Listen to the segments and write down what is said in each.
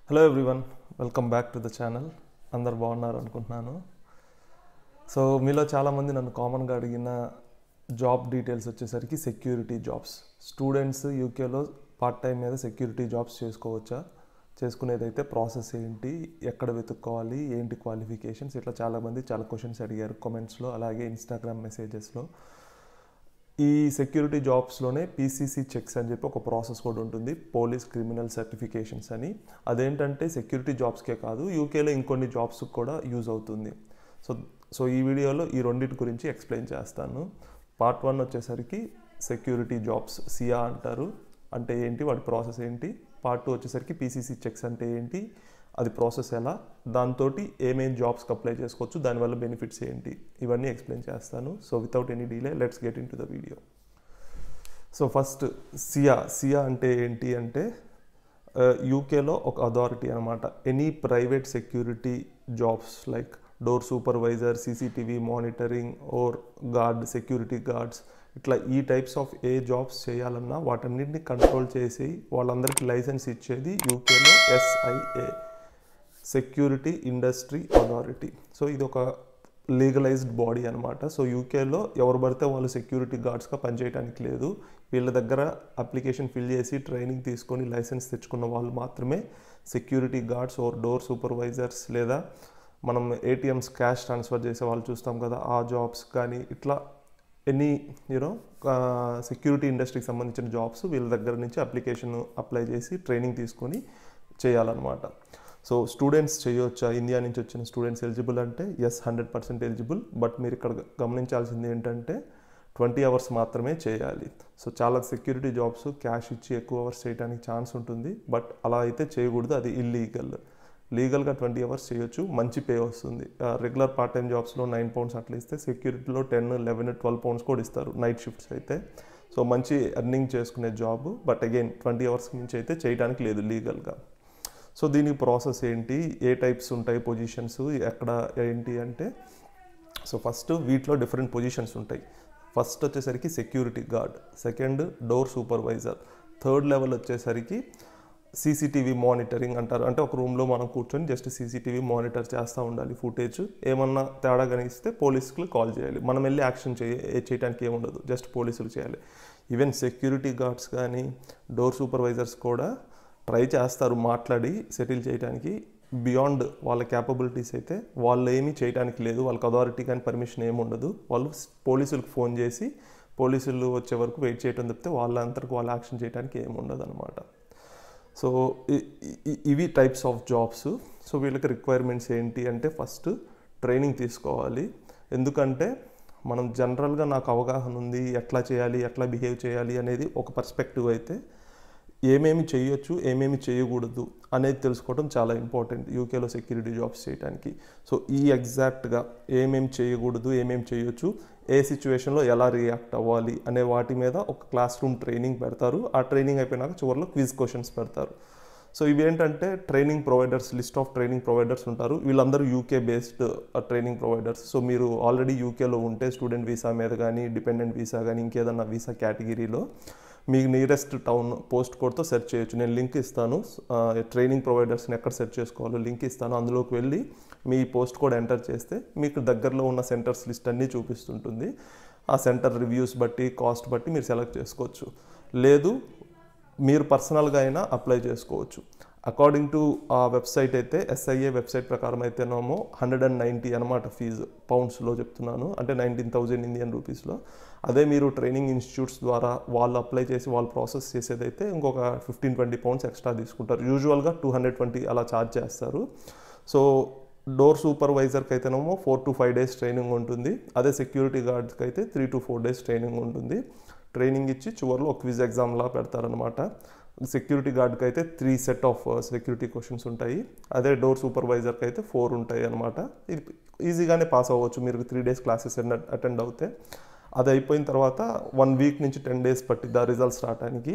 Hello everyone, welcome back to the channel. అందరు బాగున్నారు అనుకుంటున్నాను. సో మీలో చాలామంది నన్ను కామన్గా అడిగిన జాబ్ డీటెయిల్స్ వచ్చేసరికి సెక్యూరిటీ జాబ్స్. స్టూడెంట్స్ యూకేలో పార్ట్ టైం మీద సెక్యూరిటీ జాబ్స్ చేసుకోవచ్చా, చేసుకునేదైతే ప్రాసెస్ ఏంటి, ఎక్కడ వెతుక్కోవాలి, ఏంటి క్వాలిఫికేషన్స్, ఇట్లా చాలామంది చాలా క్వశ్చన్స్ అడిగారు కామెంట్స్లో, అలాగే ఇన్స్టాగ్రామ్ మెసేజెస్లో. ఈ సెక్యూరిటీ జాబ్స్లోనే పీసీసీ చెక్స్ అని చెప్పి ఒక ప్రాసెస్ కూడా ఉంటుంది, పోలీస్ క్రిమినల్ సర్టిఫికేషన్స్ అని. అదేంటంటే సెక్యూరిటీ జాబ్స్కే కాదు, యూకేలో ఇంకొన్ని జాబ్స్కి కూడా యూజ్ అవుతుంది. సో ఈ వీడియోలో ఈ రెండింటి గురించి ఎక్స్ప్లెయిన్ చేస్తాను. పార్ట్ 1 వచ్చేసరికి సెక్యూరిటీ జాబ్స్, సియా అంటారు, అంటే ఏంటి, వాటి ప్రాసెస్ ఏంటి. పార్ట్ 2 వచ్చేసరికి పీసీసీ చెక్స్ అంటే ఏంటి, అది ప్రాసెస్ ఎలా, దాంతో ఏమేం జాబ్స్కి అప్లై చేసుకోవచ్చు, దానివల్ల బెనిఫిట్స్ ఏంటి, ఇవన్నీ ఎక్స్ప్లెయిన్ చేస్తాను. So without any delay let's get into the video. So first SIA అంటే ఏంటి అంటే యూకేలో ఒక అథారిటీ అనమాట. Any private security jobs like door supervisor, CCTV monitoring or guard, security guards, ఇట్లా ఈ టైప్స్ ఆఫ్ ఏ జాబ్స్ చేయాలన్నా వాటన్నిటిని కంట్రోల్ చేసి వాళ్ళందరికీ లైసెన్స్ ఇచ్చేది యూకేలో SIA, security industry authority. So ఇది ఒక లీగలైజ్డ్ బాడీ అనమాట. సో యూకేలో ఎవరు పడితే వాళ్ళు సెక్యూరిటీ గార్డ్స్గా పనిచేయడానికి లేదు. వీళ్ళ దగ్గర అప్లికేషన్ ఫిల్ చేసి ట్రైనింగ్ తీసుకొని లైసెన్స్ తెచ్చుకున్న వాళ్ళు మాత్రమే security guards or door supervisors, లేదా మనం ATMs క్యాష్ ట్రాన్స్ఫర్ చేసే వాళ్ళు చూస్తాం కదా, ఆ జాబ్స్ కానీ, ఇట్లా ఎనీ సెక్యూరిటీ ఇండస్ట్రీకి సంబంధించిన జాబ్స్ వీళ్ళ దగ్గర నుంచి అప్లికేషన్ అప్లై చేసి ట్రైనింగ్ తీసుకొని చేయాలన్నమాట. సో స్టూడెంట్స్ చేయొచ్చా, ఇండియా నుంచి వచ్చిన స్టూడెంట్స్ ఎలిజిబుల్ అంటే ఎస్, 100% ఎలిజిబుల్. బట్ మీరు ఇక్కడ గమనించాల్సింది ఏంటంటే 20 అవర్స్ మాత్రమే చేయాలి. సో చాలా సెక్యూరిటీ జాబ్స్ క్యాష్ ఇచ్చి ఎక్కువ అవర్స్ చేయడానికి ఛాన్స్ ఉంటుంది, బట్ అలా అయితే చేయకూడదు, అది ఇల్లీగల్. లీగల్గా 20 అవర్స్ చేయొచ్చు, మంచి పే వస్తుంది. రెగ్యులర్ పార్ట్ టైం జాబ్స్లో 9 పౌండ్స్ అట్లా ఇస్తే, సెక్యూరిటీలో 10, 11, 12 పౌండ్స్ కూడా ఇస్తారు నైట్ షిఫ్ట్స్ అయితే. సో మంచి ఎర్నింగ్ చేసుకునే జాబ్, బట్ అగైన్ 20 అవర్స్ నుంచి అయితే చేయడానికి లేదు లీగల్గా. సో దీనికి ప్రాసెస్ ఏంటి, ఏ టైప్స్ ఉంటాయి పొజిషన్స్, ఎక్కడ ఏంటి అంటే, సో ఫస్ట్ వీటిలో డిఫరెంట్ పొజిషన్స్ ఉంటాయి. ఫస్ట్ వచ్చేసరికి security guard, second door supervisor, third level వచ్చేసరికి సీసీటీవీ మానిటరింగ్ అంటారు. అంటే ఒక రూమ్లో మనం కూర్చొని జస్ట్ సీసీటీవీ మానిటర్ చేస్తూ ఉండాలి, ఫుటేజ్ ఏమన్నా తేడా కనిపిస్తే పోలీసులకు కాల్ చేయాలి. మనం వెళ్ళి యాక్షన్ చేయడానికి ఏముండదు, జస్ట్ పోలీసులు చేయాలి. ఈవెన్ సెక్యూరిటీ గార్డ్స్ కానీ డోర్ సూపర్వైజర్స్ కూడా ట్రై చేస్తారు మాట్లాడి సెటిల్ చేయడానికి. బియాండ్ వాళ్ళ క్యాపబిలిటీస్ అయితే వాళ్ళు ఏమీ చేయడానికి లేదు, వాళ్ళకి అథారిటీ కానీ పర్మిషన్ ఏమి ఉండదు. వాళ్ళు పోలీసులకు ఫోన్ చేసి పోలీసులు వచ్చే వరకు వెయిట్ చేయడం తప్పితే వాళ్ళంతకు వాళ్ళు యాక్షన్ చేయడానికి ఏమి ఉండదు అనమాట. సో ఇవి టైప్స్ ఆఫ్ జాబ్స్. సో వీళ్ళకి రిక్వైర్మెంట్స్ ఏంటి అంటే, ఫస్ట్ ట్రైనింగ్ తీసుకోవాలి. ఎందుకంటే మనం జనరల్గా నాకు అవగాహన ఉంది, ఎట్లా చేయాలి, ఎట్లా బిహేవ్ చేయాలి అనేది ఒక పర్స్పెక్టివ్ అయితే, ఏమేమి చేయొచ్చు, ఏమేమి చేయకూడదు అనేది తెలుసుకోవడం చాలా ఇంపార్టెంట్ యూకేలో సెక్యూరిటీ జాబ్స్ చేయడానికి. సో ఈ ఎగ్జాక్ట్గా ఏమేమి చేయకూడదు, ఏమేమి చేయొచ్చు, ఏ సిచ్యువేషన్లో ఎలా రియాక్ట్ అవ్వాలి అనే వాటి మీద ఒక క్లాస్ రూమ్ ట్రైనింగ్ పెడతారు. ఆ ట్రైనింగ్ అయిపోయినాక చివరిలో క్విజ్ క్వశ్చన్స్ పెడతారు. సో ఇవి ఏంటంటే training providers, list of training providers ఉంటారు. వీళ్ళందరూ UK based training providers. So మీరు ఆల్రెడీ యూకేలో ఉంటే స్టూడెంట్ వీసా మీద కానీ, డిపెండెంట్ వీసా కానీ, ఇంకేదన్నా వీసా కేటగిరీలో మీకు నియరెస్ట్ టౌన్ పోస్ట్ కోడ్తో సెర్చ్ చేయొచ్చు. నేను లింక్ ఇస్తాను, ట్రైనింగ్ ప్రొవైడర్స్ని ఎక్కడ సెర్చ్ చేసుకోవాలో లింక్ ఇస్తాను. అందులోకి వెళ్ళి మీ పోస్ట్ కోడ్ ఎంటర్ చేస్తే మీకు దగ్గరలో ఉన్న సెంటర్స్ లిస్ట్ అన్నీ చూపిస్తుంటుంది. ఆ సెంటర్ రివ్యూస్ బట్టి, కాస్ట్ బట్టి మీరు సెలెక్ట్ చేసుకోవచ్చు. లేదు మీరు పర్సనల్గా అయినా అప్లై చేసుకోవచ్చు. అకార్డింగ్ టు ఆ వెబ్సైట్ అయితే, SIA వెబ్సైట్ ప్రకారం అయితేనేమో 190 అనమాట ఫీజు, పౌండ్స్లో చెప్తున్నాను, అంటే 19,000 ఇండియన్ రూపీస్లో. అదే మీరు ట్రైనింగ్ ఇన్స్టిట్యూట్స్ ద్వారా వాళ్ళు అప్లై చేసి వాళ్ళు ప్రాసెస్ చేసేదైతే ఇంకొక 15-20 పౌండ్స్ ఎక్స్ట్రా తీసుకుంటారు. యూజువల్గా 220 అలా ఛార్జ్ చేస్తారు. సో డోర్ సూపర్వైజర్కి అయితేనేమో 4 to 5 days ట్రైనింగ్ ఉంటుంది. అదే సెక్యూరిటీ గార్డ్స్కి అయితే 3 to 4 days ట్రైనింగ్ ఉంటుంది. ట్రైనింగ్ ఇచ్చి చివరిలో ఒక క్విజ్ ఎగ్జామ్లా పెడతారనమాట. సెక్యూరిటీ గార్డ్కి అయితే 3 సెట్ ఆఫ్ సెక్యూరిటీ క్వశ్చన్స్ ఉంటాయి. అదే డోర్ సూపర్వైజర్కి అయితే 4 ఉంటాయి అనమాట. ఇది ఈజీగానే పాస్ అవ్వచ్చు మీరు 3 days క్లాసెస్ అటెండ్ అవుతే. అది అయిపోయిన తర్వాత 1 week నుంచి 10 days పట్టిద్ది ఆ రిజల్ట్స్ రావడానికి.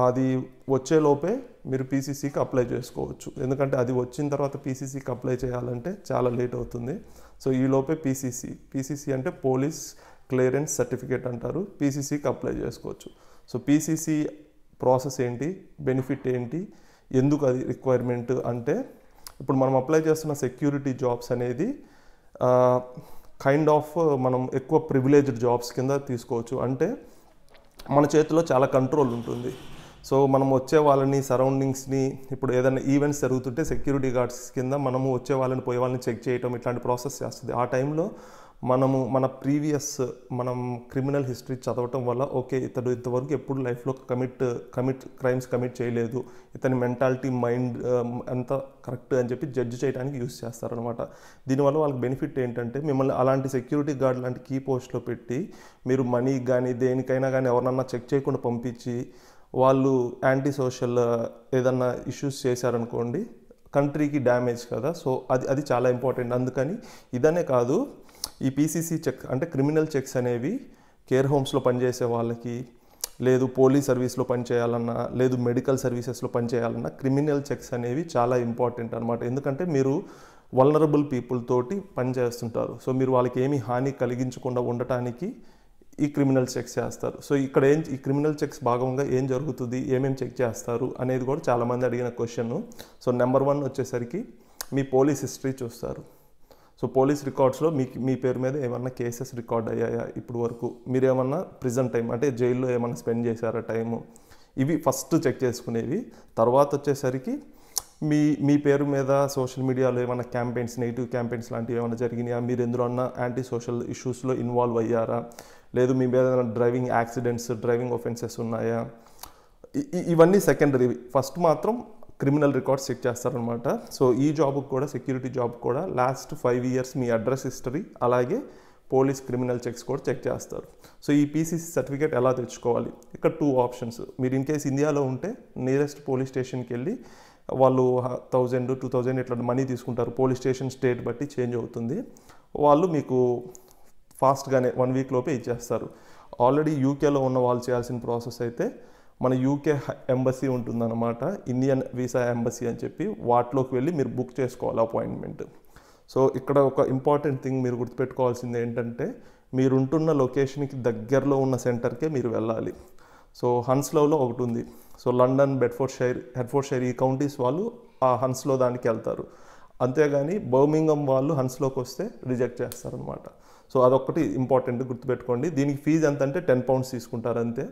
అది వచ్చేలోపే మీరు పీసీసీకి అప్లై చేసుకోవచ్చు. ఎందుకంటే అది వచ్చిన తర్వాత పీసీసీకి అప్లై చేయాలంటే చాలా లేట్ అవుతుంది. సో ఈలోపే పీసీసీ అంటే పోలీస్ క్లియరెన్స్ సర్టిఫికేట్ అంటారు, పీసీసీకి అప్లై చేసుకోవచ్చు. సో పీసీసీ ప్రాసెస్ ఏంటి, బెనిఫిట్ ఏంటి, ఎందుకు అది రిక్వైర్మెంట్ అంటే, ఇప్పుడు మనం అప్లై చేస్తున్న సెక్యూరిటీ జాబ్స్ అనేది కైండ్ ఆఫ్ మనం ఎక్కువ ప్రివిలేజ్డ్ జాబ్స్ కింద తీసుకోవచ్చు. అంటే మన చేతిలో చాలా కంట్రోల్ ఉంటుంది. సో మనం వచ్చే వాళ్ళని, సరౌండింగ్స్ని, ఇప్పుడు ఏదైనా ఈవెంట్స్ జరుగుతుంటే సెక్యూరిటీ గార్డ్స్ కింద మనము వచ్చే వాళ్ళని, పోయే వాళ్ళని చెక్ చేయటం, ఇట్లాంటి ప్రాసెస్ చేస్తుంది. ఆ టైంలో మన ప్రీవియస్ క్రిమినల్ హిస్టరీ చదవటం వల్ల ఓకే, ఇతడు ఇంతవరకు ఎప్పుడు లైఫ్లో క్రైమ్స్ కమిట్ చేయలేదు, ఇతని మెంటాలిటీ, మైండ్ అంతా కరెక్ట్ అని చెప్పి జడ్జ్ చేయడానికి యూస్ చేస్తారనమాట. దీనివల్ల వాళ్ళకి బెనిఫిట్ ఏంటంటే, మిమ్మల్ని అలాంటి సెక్యూరిటీ గార్డ్ లాంటి కీ పోస్ట్లో పెట్టి మీరు మనీ కానీ దేనికైనా కానీ ఎవరన్నా చెక్ చేయకుండా పంపించి వాళ్ళు యాంటీ సోషల్ ఏదన్నా ఇష్యూస్ చేశారనుకోండి, కంట్రీకి డ్యామేజ్ కదా. సో అది చాలా ఇంపార్టెంట్. అందుకని ఇదనే కాదు, ఈ పీసీసీ చెక్ అంటే క్రిమినల్ చెక్స్ అనేవి కేర్ హోమ్స్లో పనిచేసే వాళ్ళకి, లేదు పోలీస్ సర్వీస్లో పనిచేయాలన్నా, లేదు మెడికల్ సర్వీసెస్లో పనిచేయాలన్నా క్రిమినల్ చెక్స్ అనేవి చాలా ఇంపార్టెంట్ అనమాట. ఎందుకంటే మీరు వల్నరబుల్ పీపుల్ తోటి పనిచేస్తుంటారు. సో మీరు వాళ్ళకి ఏమీ హాని కలిగించకుండా ఉండటానికి ఈ క్రిమినల్ చెక్స్ చేస్తారు. సో ఇక్కడ ఈ క్రిమినల్ చెక్స్ భాగంగా ఏం జరుగుతుంది, ఏమేమి చెక్ చేస్తారు అనేది కూడా చాలామంది అడిగిన క్వశ్చన్. సో నెంబర్ 1 వచ్చేసరికి మీ పోలీస్ హిస్టరీ చూస్తారు. సో పోలీస్ రికార్డ్స్లో మీ పేరు మీద ఏమన్నా కేసెస్ రికార్డ్ అయ్యాయా, ఇప్పుడు వరకు మీరు ఏమన్నా ప్రిజన్ టైం అంటే జైల్లో ఏమన్నా స్పెండ్ చేశారా టైము, ఇవి ఫస్ట్ చెక్ చేసుకునేవి. తర్వాత వచ్చేసరికి మీ పేరు మీద సోషల్ మీడియాలో ఏమైనా క్యాంపెయిన్స్, నెగిటివ్ క్యాంపెయిన్స్ లాంటివి ఏమైనా జరిగినాయా, మీరు ఎందులో అన్నా యాంటీ సోషల్ ఇష్యూస్లో ఇన్వాల్వ్ అయ్యారా, లేదు మీ మీద డ్రైవింగ్ యాక్సిడెంట్స్, డ్రైవింగ్ ఒఫెన్సెస్ ఉన్నాయా, ఇవన్నీ సెకండరీ. ఫస్ట్ మాత్రం క్రిమినల్ రికార్డ్స్ చెక్ చేస్తారనమాట. సో ఈ జాబ్కి కూడా, సెక్యూరిటీ జాబ్ కూడా లాస్ట్ 5 years మీ అడ్రస్ హిస్టరీ, అలాగే పోలీస్ క్రిమినల్ చెక్స్ కూడా చెక్ చేస్తారు. సో ఈ పీసీసీ సర్టిఫికేట్ ఎలా తెచ్చుకోవాలి, ఇక్కడ 2 options. మీరు ఇన్ కేస్ ఇండియాలో ఉంటే నియరెస్ట్ పోలీస్ స్టేషన్కి వెళ్ళి వాళ్ళు 1000, 2000 ఇట్లా మనీ తీసుకుంటారు. పోలీస్ స్టేషన్ స్టేట్ బట్టి చేంజ్ అవుతుంది. వాళ్ళు మీకు ఫాస్ట్గానే 1 week లోపే ఇచ్చేస్తారు. ఆల్రెడీ యూకేలో ఉన్న వాళ్ళు చేయాల్సిన ప్రాసెస్ అయితే, మన యూకే ఎంబసీ ఉంటుందన్నమాట, ఇండియన్ వీసా ఎంబసీ అని చెప్పి, వాటిలోకి వెళ్ళి మీరు బుక్ చేసుకోవాలి అపాయింట్మెంట్. సో ఇక్కడ ఒక ఇంపార్టెంట్ థింగ్ మీరు గుర్తుపెట్టుకోవాల్సింది ఏంటంటే, మీరుంటున్న లొకేషన్కి దగ్గరలో ఉన్న సెంటర్కే మీరు వెళ్ళాలి. సో హన్స్లోలో ఒకటి ఉంది. సో లండన్, హెడ్ఫోర్డ్షైర్ ఈ కౌంటీస్ వాళ్ళు ఆ హన్స్లో దానికి వెళ్తారు. అంతేగాని బర్మింగం వాళ్ళు హన్స్లోకి వస్తే రిజెక్ట్ చేస్తారనమాట. సో అదొకటి ఇంపార్టెంట్ గుర్తుపెట్టుకోండి. దీనికి ఫీజు ఎంత అంటే £10 తీసుకుంటారు అంతే.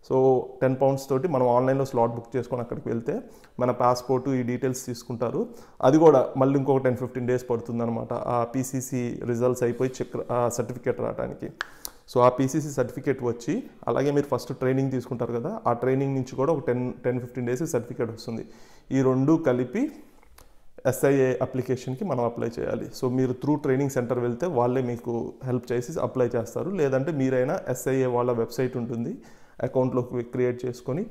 సో £10 తోటి మనం ఆన్లైన్లో స్లాట్ బుక్ చేసుకొని అక్కడికి వెళ్తే మన పాస్పోర్టు, ఈ డీటెయిల్స్ తీసుకుంటారు. అది కూడా మళ్ళీ ఇంకొక 10-15 days పడుతుందన్నమాట ఆ పీసీసీ రిజల్ట్స్ అయిపోయి సర్టిఫికేట్ రావడానికి. సో ఆ పీసీసీ సర్టిఫికేట్ వచ్చి, అలాగే మీరు ఫస్ట్ ట్రైనింగ్ తీసుకుంటారు కదా, ఆ ట్రైనింగ్ నుంచి కూడా ఒక 10-15 days సర్టిఫికేట్ వస్తుంది. ఈ 2 కలిపి ఎస్ఐఏ అప్లికేషన్కి మనం అప్లై చేయాలి. సో మీరు త్రూ ట్రైనింగ్ సెంటర్ వెళ్తే వాళ్ళే మీకు హెల్ప్ చేసి అప్లై చేస్తారు. లేదంటే మీరైనా ఎస్ఐఏ వాళ్ళ వెబ్సైట్ ఉంటుంది, అకౌంట్లోకి క్రియేట్ చేసుకొని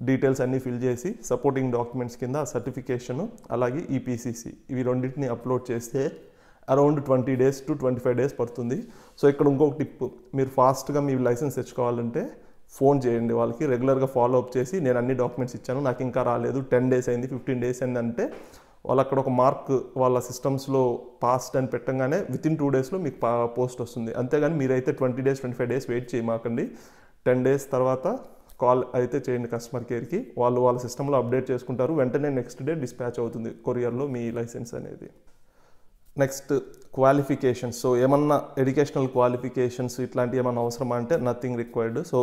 డీటెయిల్స్ అన్నీ ఫిల్ చేసి సపోర్టింగ్ డాక్యుమెంట్స్ కింద సర్టిఫికేషను, అలాగే ఈపీసీసీ, ఇవి రెండింటిని అప్లోడ్ చేస్తే అరౌండ్ 20 days to 25 days పడుతుంది. సో ఇక్కడ ఇంకొక టిప్, మీరు ఫాస్ట్గా మీ లైసెన్స్ తెచ్చుకోవాలంటే ఫోన్ చేయండి వాళ్ళకి, రెగ్యులర్గా ఫాలో అప్ చేసి, నేను అన్ని డాక్యుమెంట్స్ ఇచ్చాను, నాకు ఇంకా రాలేదు, 10 days అయింది, 15 days అయింది అంటే వాళ్ళు అక్కడ ఒక మార్క్ వాళ్ళ సిస్టమ్స్లో పాస్డ్ అని పెట్టగానే వితిన్ 2 days మీకు పోస్ట్ వస్తుంది. అంతేగాని మీరైతే 20 days, 25 days వెయిట్ చేయమాకండి. 10 days తర్వాత కాల్ అయితే చేయండి కస్టమర్ కేర్కి, వాళ్ళు వాళ్ళ సిస్టంలో అప్డేట్ చేసుకుంటారు. వెంటనే నెక్స్ట్ డే డిస్పాచ్ అవుతుంది కొరియర్లో మీ లైసెన్స్ అనేది. Next qualifications. సో ఏమన్నా ఎడ్యుకేషనల్ క్వాలిఫికేషన్స్ ఇట్లాంటివి ఏమన్నా అవసరమా అంటే నథింగ్ రిక్వైర్డ్. సో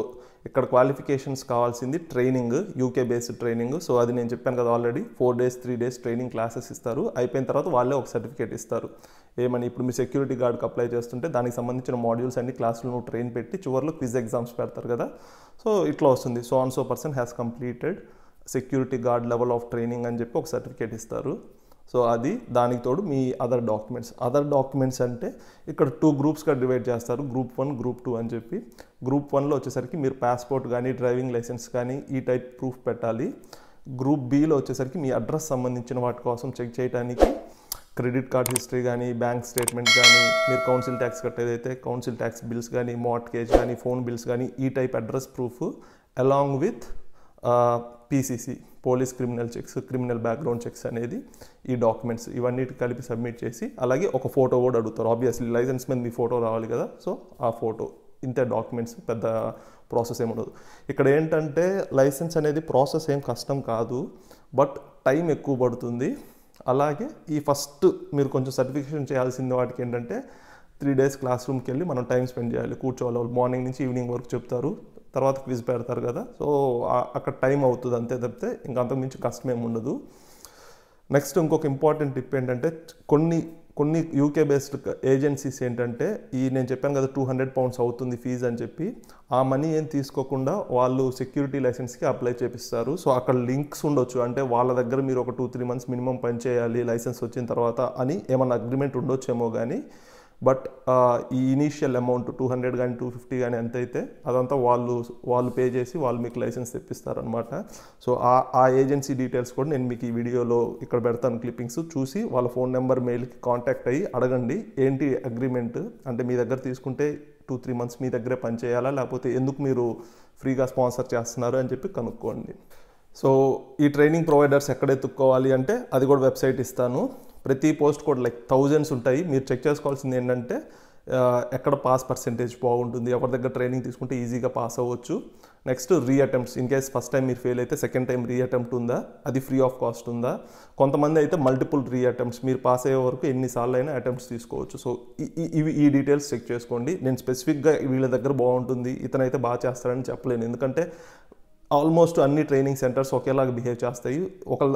ఇక్కడ క్వాలిఫికేషన్స్ కావాల్సింది training, UK based training. So అది నేను చెప్పాను కదా already, 4 days 3 days training classes ఇస్తారు. అయిపోయిన తర్వాత వాళ్ళే ఒక సర్టిఫికేట్ ఇస్తారు. ఏమని, ఇప్పుడు మీ సెక్యూరిటీ గార్డ్కి అప్లై చేస్తుంటే దానికి సంబంధించిన మాడ్యూల్స్ అన్ని క్లాసులు నువ్వు ట్రైన్ పెట్టి చివరిలో క్విజ్ ఎగ్జామ్స్ పెడతారు కదా, సో ఇట్లా వస్తుంది. So and so person has completed security guard level of training అని చెప్పి ఒక సర్టిఫికేట్ ఇస్తారు. సో అది, దానికి తోడు మీ అదర్ డాక్యుమెంట్స్ అంటే ఇక్కడ 2 గ్రూప్స్గా డివైడ్ చేస్తారు, Group 1, Group 2 అని చెప్పి. Group 1లో వచ్చేసరికి మీరు పాస్పోర్ట్ కానీ, డ్రైవింగ్ లైసెన్స్ కానీ ఈ టైప్ ప్రూఫ్ పెట్టాలి. Group Bలో వచ్చేసరికి మీ అడ్రస్ సంబంధించిన వాటి కోసం చెక్ చేయడానికి క్రెడిట్ కార్డ్ హిస్టరీ కానీ, బ్యాంక్ స్టేట్మెంట్ కానీ, మీరు కౌన్సిల్ ట్యాక్స్ కట్టేదైతే కౌన్సిల్ ట్యాక్స్ బిల్స్ కానీ, మార్ట్గేజ్ కానీ, ఫోన్ బిల్స్ కానీ, ఈ type address proof along with PCC, police criminal checks, criminal background checks అనేది ఈ డాక్యుమెంట్స్ ఇవన్నిటి కలిపి సబ్మిట్ చేసి, అలాగే ఒక ఫోటో కూడా అడుగుతారు. ఆబ్వియస్లీ లైసెన్స్ మీద మీ ఫోటో రావాలి కదా, సో ఆ ఫోటో, ఇంతే డాక్యుమెంట్స్, పెద్ద ప్రాసెస్ ఏమి ఉండదు. ఇక్కడ ఏంటంటే లైసెన్స్ అనేది ప్రాసెస్ ఏం కష్టం కాదు, బట్ టైం ఎక్కువ పడుతుంది. అలాగే ఈ ఫస్ట్ మీరు కొంచెం సర్టిఫికేషన్ చేయాల్సింది వాటికి ఏంటంటే 3 days క్లాస్ రూమ్కి వెళ్ళి మనం టైం స్పెండ్ చేయాలి, కూర్చోవాలి. వాళ్ళు మార్నింగ్ నుంచి ఈవినింగ్ వరకు చెప్తారు, తర్వాత క్విజ్ పెడతారు కదా, సో అక్కడ టైం అవుతుంది అంతే తప్పితే ఇంకా అంతకుమించి కష్టమేమి ఉండదు. నెక్స్ట్ ఇంకొక ఇంపార్టెంట్ టిప్ ఏంటంటే కొన్ని యూకే బేస్డ్ ఏజెన్సీస్ ఏంటంటే నేను చెప్పాను కదా £200 అవుతుంది ఫీజు అని చెప్పి, ఆ మనీ ఏం తీసుకోకుండా వాళ్ళు సెక్యూరిటీ లైసెన్స్కి అప్లై చేపిస్తారు. సో అక్కడ లింక్స్ ఉండొచ్చు, అంటే వాళ్ళ దగ్గర మీరు ఒక 2-3 months మినిమం పని చేయాలి లైసెన్స్ వచ్చిన తర్వాత అని ఏమన్నా అగ్రిమెంట్ ఉండొచ్చేమో కానీ, బట్ ఈ ఇనీషియల్ అమౌంట్ 200 కానీ 250 కానీ ఎంత అయితే అదంతా వాళ్ళు పే చేసి వాళ్ళు మీకు లైసెన్స్ తెప్పిస్తారనమాట. సో ఆ ఏజెన్సీ డీటెయిల్స్ కూడా నేను మీకు ఈ వీడియోలో ఇక్కడ పెడతాను, క్లిప్పింగ్స్ చూసి వాళ్ళ ఫోన్ నెంబర్ మెయిల్కి కాంటాక్ట్ అయ్యి అడగండి ఏంటి అగ్రిమెంట్, అంటే మీ దగ్గర తీసుకుంటే 2-3 months మీ దగ్గరే పని చేయాలా, లేకపోతే ఎందుకు మీరు ఫ్రీగా స్పాన్సర్ చేస్తున్నారు అని చెప్పి కనుక్కోండి. సో ఈ ట్రైనింగ్ ప్రొవైడర్స్ ఎక్కడ ఎత్తుక్కోవాలి అంటే అది కూడా వెబ్సైట్ ఇస్తాను. ప్రతి పోస్ట్ కూడా లైక్ thousands ఉంటాయి. మీరు చెక్ చేసుకోవాల్సింది ఏంటంటే ఎక్కడ పాస్ పర్సెంటేజ్ బాగుంటుంది, ఎవరి దగ్గర ట్రైనింగ్ తీసుకుంటే ఈజీగా పాస్ అవ్వచ్చు. Next reattempts, in case first time మీరు ఫెయిల్ అయితే సెకండ్ టైం రీఅటెంప్ట్ ఉందా, అది ఫ్రీ ఆఫ్ కాస్ట్ ఉందా. కొంతమంది అయితే మల్టిపుల్ రీఅటెంప్ట్స్, మీరు పాస్ అయ్యే వరకు ఎన్నిసార్లు అయినా అటెంప్ట్స్ తీసుకోవచ్చు. సో ఈ డీటెయిల్స్ చెక్ చేసుకోండి. నేను స్పెసిఫిక్గా వీళ్ళ దగ్గర బాగుంటుంది ఇతనైతే బాగా చేస్తారని చెప్పలేను, ఎందుకంటే ఆల్మోస్ట్ అన్ని ట్రైనింగ్ సెంటర్స్ ఒకేలాగా బిహేవ్ చేస్తాయి.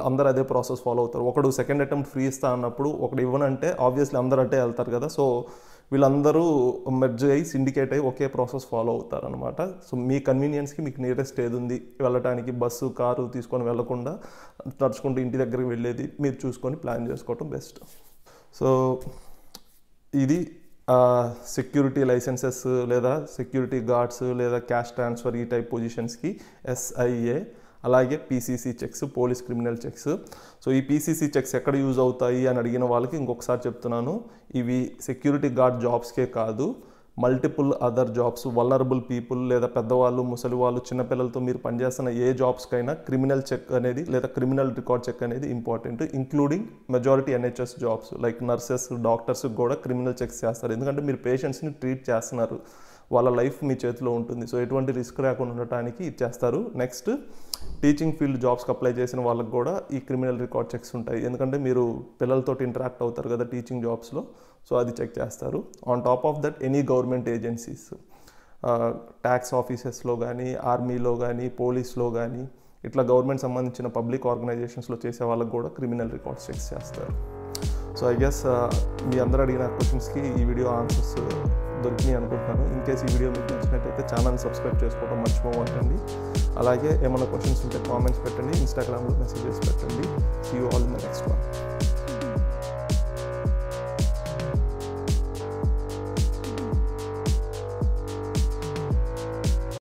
అందరూ అదే ప్రాసెస్ ఫాలో అవుతారు. ఒకడు సెకండ్ అటెంప్ట్ ఫ్రీ ఇస్తా అన్నప్పుడు ఒకడు ఇవ్వనంటే ఆబ్వియస్లీ అందరూ అంటే వెళ్తారు కదా, సో వీళ్ళందరూ మెర్జ్ అయ్యి సిండికేట్ అయ్యి ఒకే ప్రాసెస్ ఫాలో అవుతారు అనమాట. సో మీ కన్వీనియన్స్కి మీకు నియరెస్ట్ ఏది ఉంది వెళ్ళటానికి, బస్సు కారు తీసుకొని వెళ్ళకుండా నడుచుకుంటూ ఇంటి దగ్గరికి వెళ్ళేది మీరు చూసుకొని ప్లాన్ చేసుకోవటం బెస్ట్. సో ఇది సెక్యూరిటీ లైసెన్సెస్ లేదా సెక్యూరిటీ గార్డ్స్ లేదా క్యాష్ ట్రాన్స్ఫర్ ఈ టైప్ పొజిషన్స్కి SIA, అలాగే PCC checks, police criminal checks. So ఈ PCC చెక్స్ ఎక్కడ యూజ్ అవుతాయి అని అడిగిన వాళ్ళకి ఇంకొకసారి చెప్తున్నాను, ఇవి సెక్యూరిటీ గార్డ్ జాబ్స్కే కాదు, multiple other jobs, vulnerable people లేదా పెద్దవాళ్ళు, ముసలి వాళ్ళు, చిన్నపిల్లలతో మీరు పనిచేస్తున్న ఏ జాబ్స్కైనా క్రిమినల్ చెక్ అనేది లేదా క్రిమినల్ రికార్డ్ చెక్ అనేది important. Including majority NHS jobs like nurses, doctors కూడా క్రిమినల్ చెక్స్ చేస్తారు, ఎందుకంటే మీరు పేషెంట్స్ని ట్రీట్ చేస్తున్నారు, వాళ్ళ లైఫ్ మీ చేతిలో ఉంటుంది. సో ఎటువంటి రిస్క్ రాకుండా ఉండటానికి ఇచ్చేస్తారు. నెక్స్ట్ టీచింగ్ ఫీల్డ్ జాబ్స్కి అప్లై చేసిన వాళ్ళకి కూడా ఈ క్రిమినల్ రికార్డ్ చెక్స్ ఉంటాయి, ఎందుకంటే మీరు పిల్లలతో ఇంటరాక్ట్ అవుతారు కదా టీచింగ్ జాబ్స్లో, సో అది చెక్ చేస్తారు. On top of that any government agencies, tax ఆఫీసెస్లో కానీ, ఆర్మీలో కానీ, పోలీస్లో కానీ, ఇట్లా గవర్నమెంట్ సంబంధించిన పబ్లిక్ ఆర్గనైజేషన్స్లో చేసే వాళ్ళకి కూడా క్రిమినల్ రికార్డ్స్ చెక్స్ చేస్తారు. సో ఐ గెస్ మీ అందరూ అడిగిన క్వశ్చన్స్కి ఈ వీడియో ఆన్సర్స్ దొరికినాయి అనుకుంటున్నాను. ఇన్ కేస్ ఈ వీడియో మీకు నచ్చినట్టయితే ఛానల్ని సబ్స్క్రైబ్ చేసుకోవడం మర్చిపోవద్దండి. అలాగే ఏమైనా క్వశ్చన్స్ ఉంటే కామెంట్స్ పెట్టండి, ఇన్స్టాగ్రామ్లో మెసేజెస్ పెట్టండి. See you all in the next one.